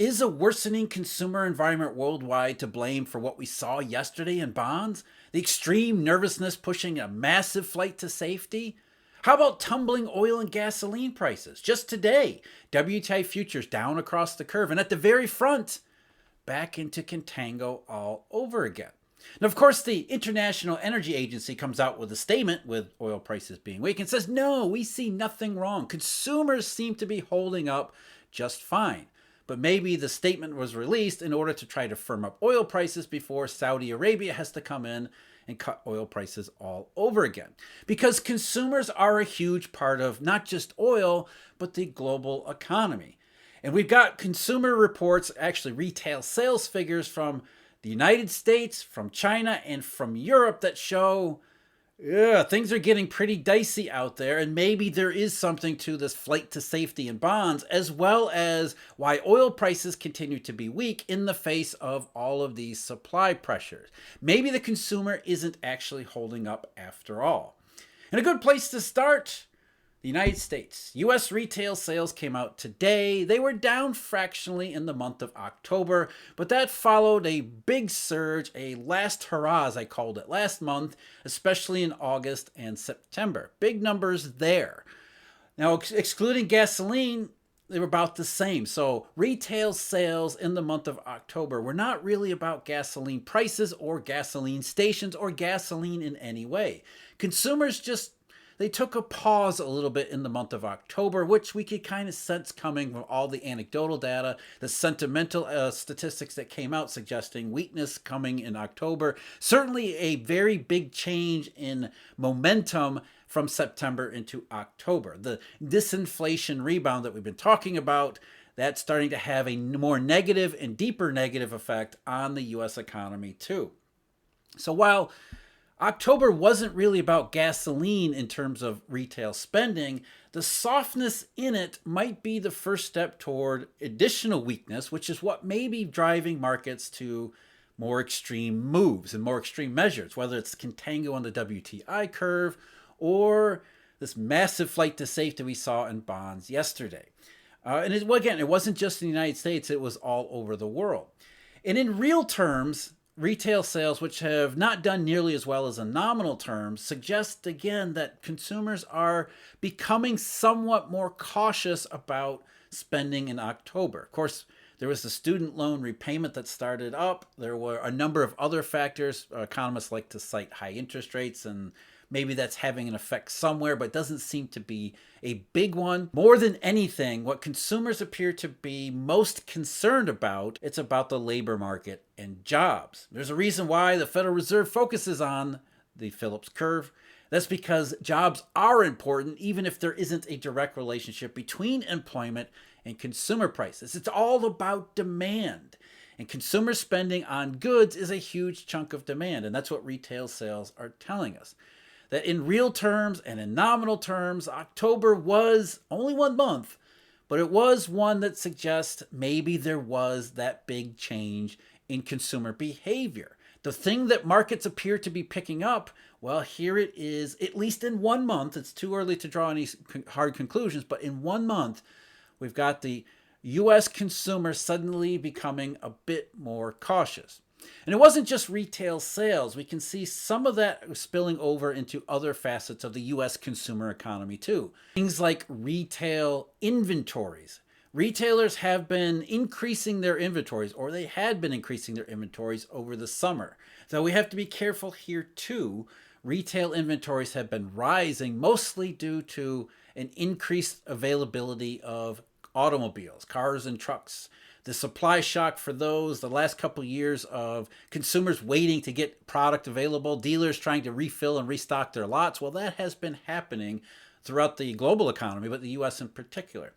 Is a worsening consumer environment worldwide to blame for what we saw yesterday in bonds? The extreme nervousness pushing a massive flight to safety? How about tumbling oil and gasoline prices? Just today, WTI futures down across the curve, and at the very front, back into contango all over again. Now, of course, the International Energy Agency comes out with a statement with oil prices being weak and says, no, we see nothing wrong. Consumers seem to be holding up just fine. But maybe the statement was released in order to try to firm up oil prices before Saudi Arabia has to come in and cut oil prices all over again. Because consumers are a huge part of not just oil, but the global economy. And we've got consumer reports, actually retail sales figures from the United States, from China, and from Europe that show things are getting pretty dicey out there, and maybe there is something to this flight to safety in bonds, as well as why oil prices continue to be weak in the face of all of these supply pressures. Maybe the consumer isn't actually holding up after all. And a good place to start, the United States. U.S. retail sales came out today. They were down fractionally in the month of October, but that followed a big surge, a last hurrah, as I called it, last month, especially in August and September. Big numbers there. Now, excluding gasoline, they were about the same. So retail sales in the month of October were not really about gasoline prices or gasoline stations or gasoline in any way. Consumers they took a pause a little bit in the month of October, which we could kind of sense coming from all the anecdotal data, the sentimental statistics that came out suggesting weakness coming in October. Certainly a very big change in momentum from September into October. The disinflation rebound that we've been talking about, that's starting to have a more negative and deeper negative effect on the U.S. economy too. So while October wasn't really about gasoline in terms of retail spending, the softness in it might be the first step toward additional weakness, which is what may be driving markets to more extreme moves and more extreme measures, whether it's contango on the WTI curve or this massive flight to safety we saw in bonds yesterday. It wasn't just in the United States, it was all over the world. And in real terms, retail sales, which have not done nearly as well as in nominal terms, suggest again that consumers are becoming somewhat more cautious about spending in October. Of course, there was the student loan repayment that started up. There were a number of other factors. Economists like to cite high interest rates, and maybe that's having an effect somewhere, but it doesn't seem to be a big one. More than anything, what consumers appear to be most concerned about, it's about the labor market and jobs. There's a reason why the Federal Reserve focuses on the Phillips curve. That's because jobs are important, even if there isn't a direct relationship between employment and consumer prices. It's all about demand. And consumer spending on goods is a huge chunk of demand, and that's what retail sales are telling us. That in real terms and in nominal terms, October was only 1 month, but it was one that suggests maybe there was that big change in consumer behavior. The thing that markets appear to be picking up, well, here it is, at least in 1 month. It's too early to draw any hard conclusions, but in 1 month, we've got the U.S. consumer suddenly becoming a bit more cautious. And it wasn't just retail sales. We can see some of that spilling over into other facets of the U.S. consumer economy too. Things like retail inventories. Retailers have been increasing their inventories, or they had been increasing their inventories over the summer. So we have to be careful here too. Retail inventories have been rising mostly due to an increased availability of automobiles, cars and trucks. The supply shock for those, the last couple of years of consumers waiting to get product available, dealers trying to refill and restock their lots, well, that has been happening throughout the global economy, but the U.S. in particular.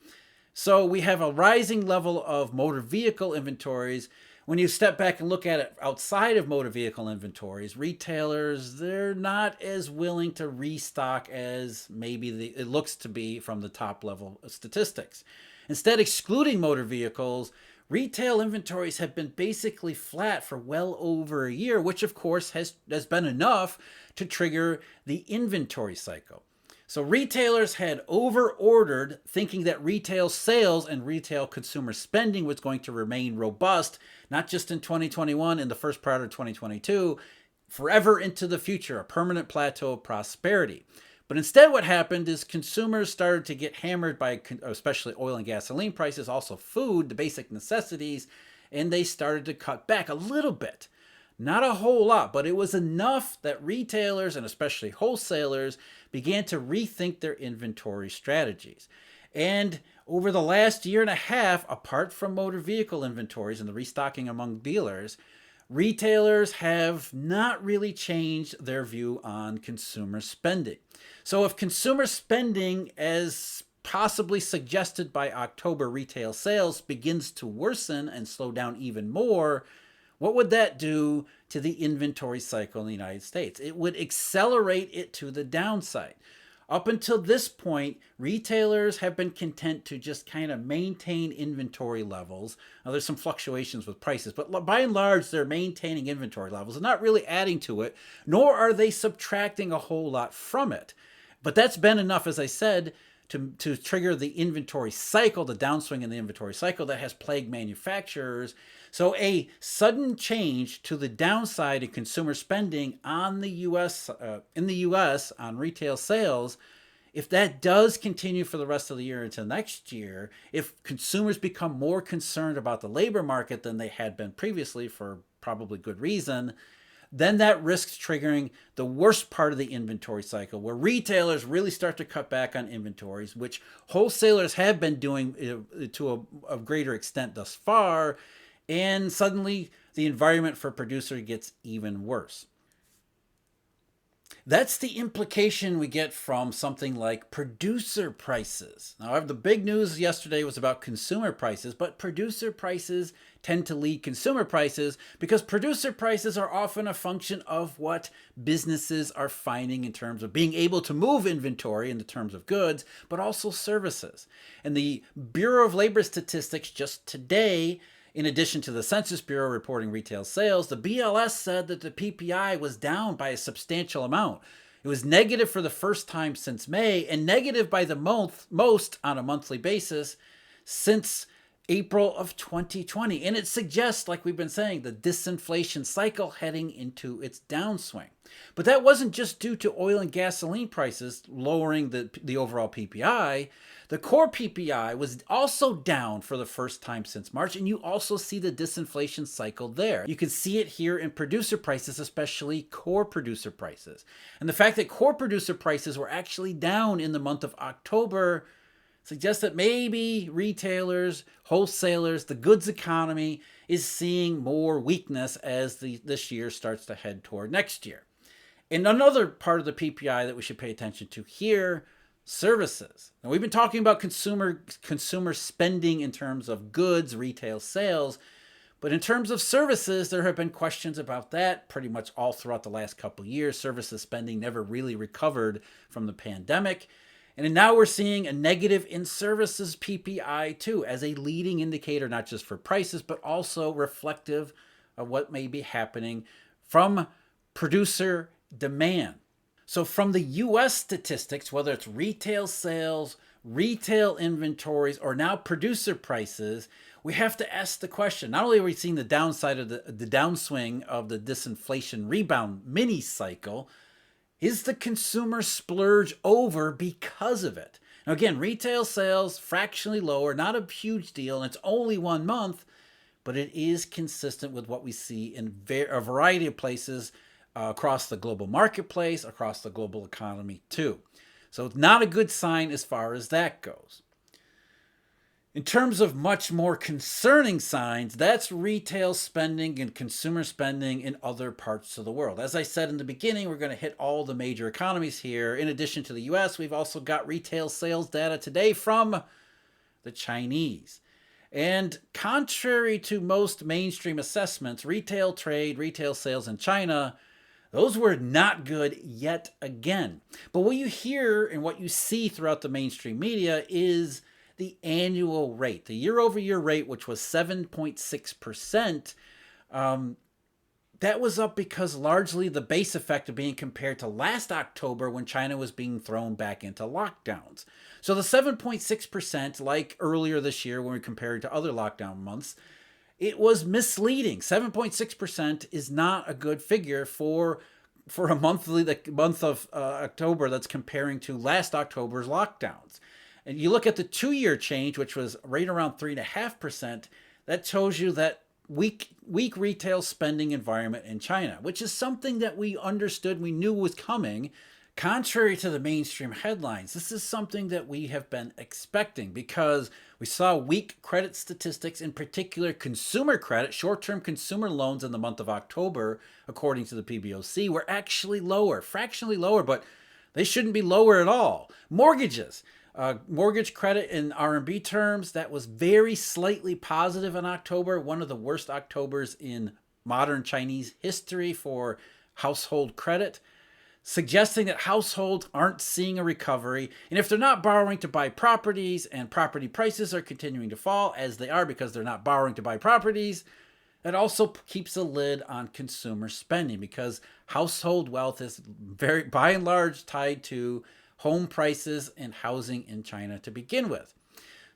So we have a rising level of motor vehicle inventories. When you step back and look at it outside of motor vehicle inventories, retailers, they're not as willing to restock as maybe it looks to be from the top level statistics. Instead, excluding motor vehicles, retail inventories have been basically flat for well over a year, which of course has been enough to trigger the inventory cycle. So retailers had over-ordered, thinking that retail sales and retail consumer spending was going to remain robust, not just in 2021 and the first part of 2022, forever into the future, a permanent plateau of prosperity. But instead, what happened is consumers started to get hammered by especially oil and gasoline prices, also food, the basic necessities, and they started to cut back a little bit. Not a whole lot, but it was enough that retailers and especially wholesalers began to rethink their inventory strategies. And over the last year and a half, apart from motor vehicle inventories and the restocking among dealers, retailers have not really changed their view on consumer spending. So if consumer spending, as possibly suggested by October retail sales, begins to worsen and slow down even more, what would that do to the inventory cycle in the United States? It would accelerate it to the downside. Up until this point, retailers have been content to just kind of maintain inventory levels. Now, there's some fluctuations with prices, but by and large, they're maintaining inventory levels and not really adding to it, nor are they subtracting a whole lot from it. But that's been enough, as I said, to trigger the inventory cycle, the downswing in the inventory cycle that has plagued manufacturers. So a sudden change to the downside in consumer spending on the in the U.S. on retail sales, if that does continue for the rest of the year into next year, if consumers become more concerned about the labor market than they had been previously for probably good reason, then that risks triggering the worst part of the inventory cycle, where retailers really start to cut back on inventories, which wholesalers have been doing to a greater extent thus far, and suddenly the environment for producer gets even worse. That's the implication we get from something like producer prices. Now, the big news yesterday was about consumer prices, but producer prices tend to lead consumer prices because producer prices are often a function of what businesses are finding in terms of being able to move inventory in the terms of goods, but also services. And the Bureau of Labor Statistics just today, in addition to the Census Bureau reporting retail sales, the BLS said that the PPI was down by a substantial amount. It was negative for the first time since May and negative by the most on a monthly basis since April of 2020. And it suggests, like we've been saying, the disinflation cycle heading into its downswing. But that wasn't just due to oil and gasoline prices lowering the overall PPI. The core PPI was also down for the first time since March, and you also see the disinflation cycle there. You can see it here in producer prices, especially core producer prices. And the fact that core producer prices were actually down in the month of October suggests that maybe retailers, wholesalers, the goods economy is seeing more weakness as this year starts to head toward next year. And another part of the PPI that we should pay attention to here, services. Now, we've been talking about consumer spending in terms of goods, retail sales, but in terms of services, there have been questions about that pretty much all throughout the last couple of years. Services spending never really recovered from the pandemic. And now we're seeing a negative in services PPI too, as a leading indicator, not just for prices, but also reflective of what may be happening from producer demand. So from the U.S. statistics, whether it's retail sales, retail inventories, or now producer prices, we have to ask the question, not only are we seeing the downside of the downswing of the disinflation rebound mini cycle, is the consumer splurge over because of it? Now again, retail sales fractionally lower, not a huge deal, and it's only 1 month, but it is consistent with what we see in a variety of places across the global marketplace, across the global economy too. So it's not a good sign as far as that goes. In terms of much more concerning signs, that's retail spending and consumer spending in other parts of the world. As I said in the beginning, we're going to hit all the major economies here. In addition to the US, we've also got retail sales data today from the Chinese. And contrary to most mainstream assessments, retail trade, retail sales in China, those were not good yet again. But what you hear and what you see throughout the mainstream media is the annual rate, the year-over-year rate, which was 7.6%. that was up because largely the base effect of being compared to last October when China was being thrown back into lockdowns. So the 7.6%, like earlier this year when we compared to other lockdown months, it was misleading. 7.6% is not a good figure for a monthly, the month of October that's comparing to last October's lockdowns. And you look at the 2-year change, which was right around 3.5%, that shows you that weak retail spending environment in China, which is something that we understood, we knew was coming. Contrary to the mainstream headlines, this is something that we have been expecting because we saw weak credit statistics, in particular consumer credit, short-term consumer loans in the month of October, according to the PBOC, were actually lower, fractionally lower, but they shouldn't be lower at all. Mortgages. Mortgage credit in RMB terms, that was very slightly positive in October, one of the worst Octobers in modern Chinese history for household credit, suggesting that households aren't seeing a recovery. And if they're not borrowing to buy properties and property prices are continuing to fall, as they are because they're not borrowing to buy properties, that also keeps a lid on consumer spending because household wealth is very, by and large, tied to home prices and housing in China to begin with.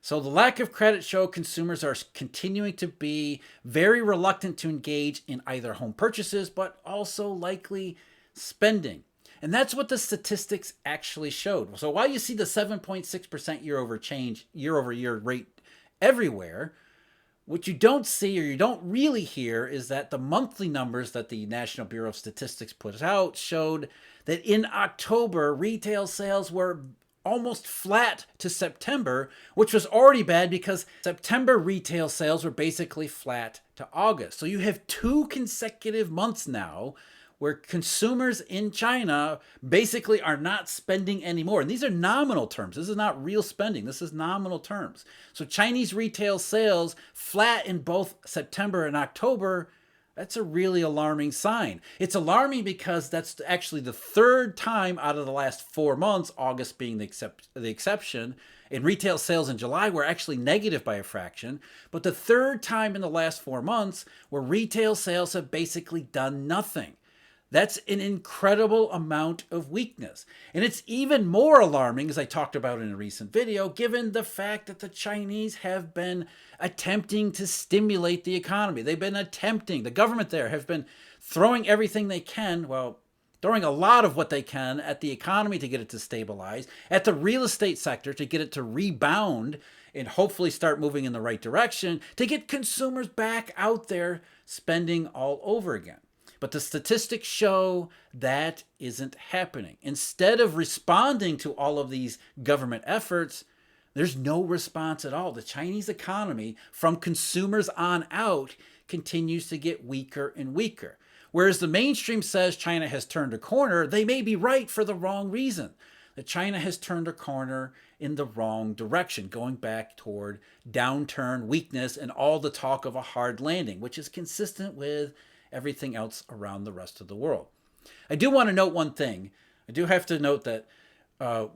So the lack of credit show consumers are continuing to be very reluctant to engage in either home purchases, but also likely spending. And that's what the statistics actually showed. So while you see the 7.6% year-over-year rate everywhere, what you don't see or you don't really hear is that the monthly numbers that the National Bureau of Statistics put out showed that in October, retail sales were almost flat to September, which was already bad because September retail sales were basically flat to August. So you have 2 consecutive months now where consumers in China basically are not spending anymore. And these are nominal terms. This is not real spending. This is nominal terms. So Chinese retail sales flat in both September and October, that's a really alarming sign. It's alarming because that's actually the 3rd time out of the last 4 months, August being the exception, and retail sales in July were actually negative by a fraction, but the 3rd time in the last 4 months where retail sales have basically done nothing. That's an incredible amount of weakness. And it's even more alarming, as I talked about in a recent video, given the fact that the Chinese have been attempting to stimulate the economy. They've been attempting, the government there have been throwing everything they can, throwing a lot of what they can at the economy to get it to stabilize, at the real estate sector to get it to rebound and hopefully start moving in the right direction, to get consumers back out there spending all over again. But the statistics show that isn't happening. Instead of responding to all of these government efforts, there's no response at all. The Chinese economy, from consumers on out, continues to get weaker and weaker. Whereas the mainstream says China has turned a corner, they may be right for the wrong reason. That China has turned a corner in the wrong direction, going back toward downturn, weakness, and all the talk of a hard landing, which is consistent with everything else around the rest of the world. I do want to note one thing. I do have to note that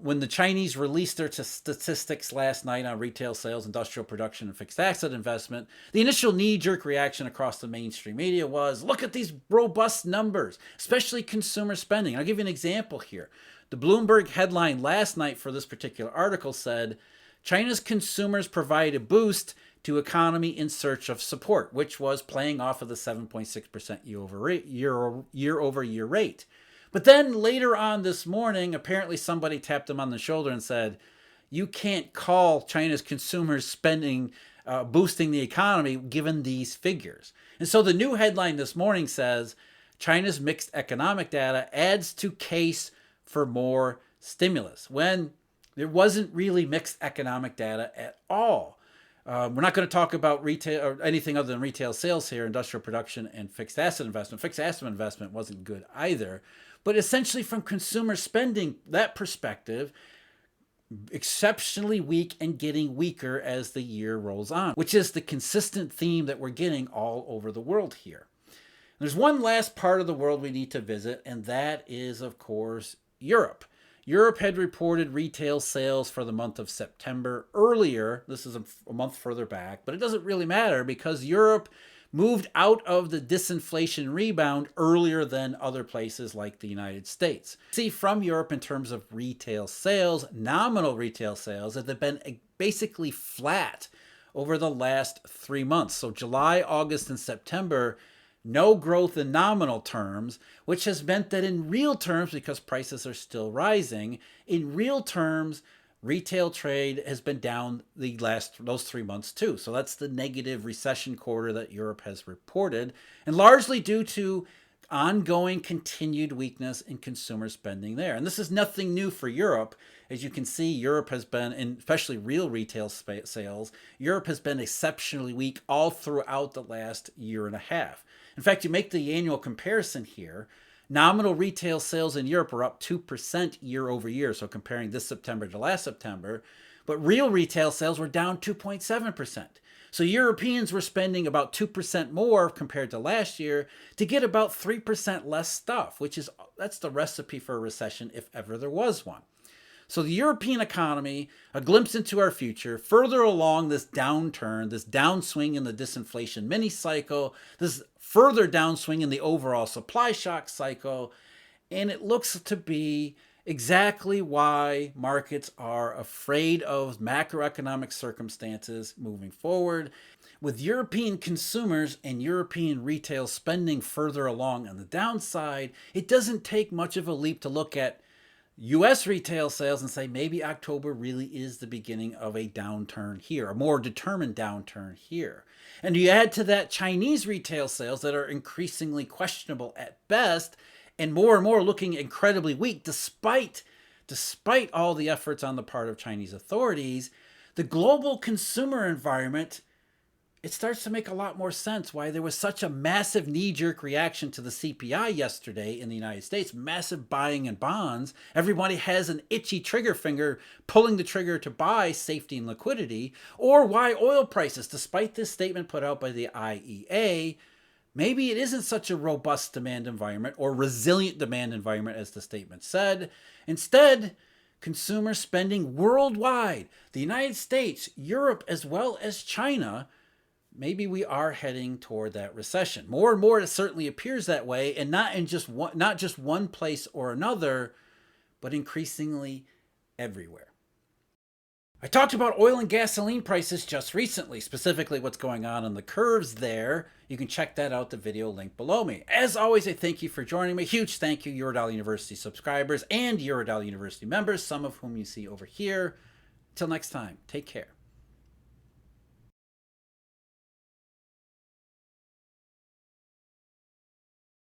when the Chinese released their statistics last night on retail sales, industrial production, and fixed asset investment, the initial knee-jerk reaction across the mainstream media was, look at these robust numbers, especially consumer spending. I'll give you an example here. The Bloomberg headline last night for this particular article said, China's consumers provide a boost to economy in search of support, which was playing off of the 7.6% year-over-year rate. But then later on this morning, apparently somebody tapped them on the shoulder and said, you can't call China's consumers spending boosting the economy given these figures. And so the new headline this morning says, China's mixed economic data adds to case for more stimulus, when there wasn't really mixed economic data at all. We're not going to talk about retail or anything other than retail sales here, industrial production, and fixed asset investment. Fixed asset investment wasn't good either. But essentially from consumer spending, that perspective, exceptionally weak and getting weaker as the year rolls on, which is the consistent theme that we're getting all over the world here. There's one last part of the world we need to visit, and that is, of course, Europe. Europe had reported retail sales for the month of September earlier. This is a month further back, but it doesn't really matter because Europe moved out of the disinflation rebound earlier than other places like the United States. See, from Europe in terms of retail sales, nominal retail sales that have been basically flat over the last 3 months. So July, August, and September, no growth in nominal terms, which has meant that in real terms, because prices are still rising, in real terms, retail trade has been down those 3 months too. So that's the negative recession quarter that Europe has reported, and largely due to ongoing continued weakness in consumer spending there. And this is nothing new for Europe. As you can see, Europe has been, especially real retail sales, Europe has been exceptionally weak all throughout the last year and a half. In fact, you make the annual comparison here. Nominal retail sales in Europe are up 2% year over year, so comparing this September to last September, but real retail sales were down 2.7%. So Europeans were spending about 2% more compared to last year to get about 3% less stuff, that's the recipe for a recession if ever there was one. So the European economy, a glimpse into our future, further along this downturn, this downswing in the disinflation mini cycle, this further downswing in the overall supply shock cycle, and it looks to be exactly why markets are afraid of macroeconomic circumstances moving forward. With European consumers and European retail spending further along on the downside, it doesn't take much of a leap to look at U.S. retail sales and say maybe October really is the beginning of a downturn here, a more determined downturn here. And you add to that Chinese retail sales that are increasingly questionable at best and more looking incredibly weak despite all the efforts on the part of Chinese authorities, the global consumer environment, it starts to make a lot more sense why there was such a massive knee-jerk reaction to the CPI yesterday in the United States, massive buying in bonds. Everybody has an itchy trigger finger pulling the trigger to buy safety and liquidity, or why oil prices, despite this statement put out by the IEA, maybe it isn't such a robust demand environment or resilient demand environment as the statement said. Instead, consumer spending worldwide, the United States, Europe, as well as China, maybe we are heading toward that recession. More and more, it certainly appears that way, and not just one place or another, but increasingly everywhere. I talked about oil and gasoline prices just recently, specifically what's going on the curves there. You can check that out, the video link below me. As always, I thank you for joining me. Huge thank you, Eurodollar University subscribers and Eurodollar University members, some of whom you see over here. Till next time, take care.